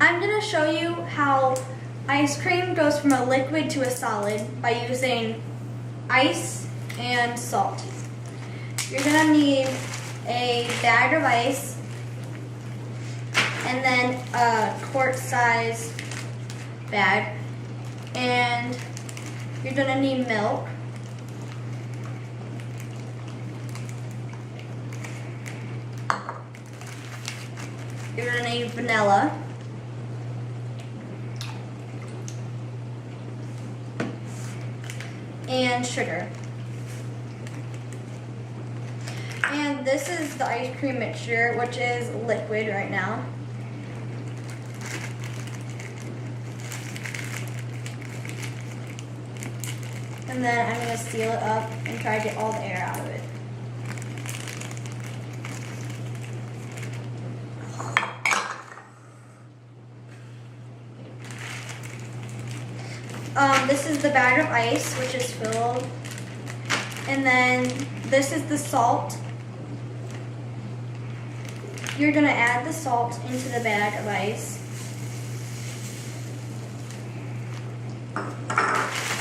I'm going to show you how ice cream goes from a liquid to a solid by using ice and salt. You're going to need a bag of ice and then a quart size bag, and you're going to need milk. You're going to need vanilla. And sugar. And this is the ice cream mixture, which is liquid right now. And then I'm going to seal it up and try to get all the air out of it. This is the bag of ice, which is filled. And then this is the salt. You're going to add the salt into the bag of ice.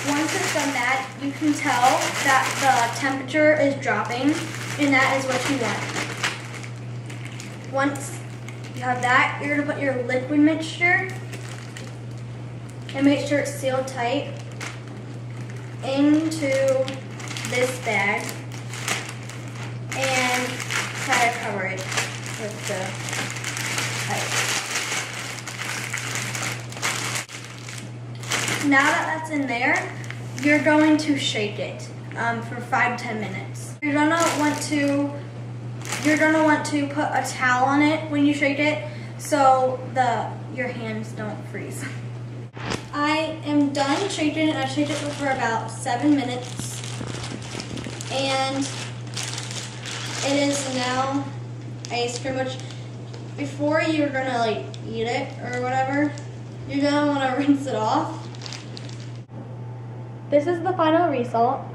Once it's done that, you can tell that the temperature is dropping, and that is what you want. Once you have that, you're going to put your liquid mixture, and make sure it's sealed tight, into this bag, and try to cover it with the ice. Now that that's in there, you're going to shake it for 5 to 10 minutes. You're gonna want to put a towel on it when you shake it, so your hands don't freeze. I am done shaking it. I shaked it for about 7 minutes, and it is now ice cream, which before you're gonna eat it or whatever, you're gonna want to rinse it off. This is the final result.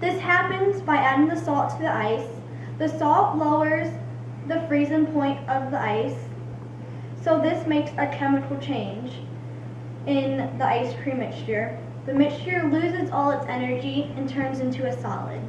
This happens by adding the salt to the ice. The salt lowers the freezing point of the ice, so this makes a chemical change in the ice cream mixture. The mixture loses all its energy and turns into a solid.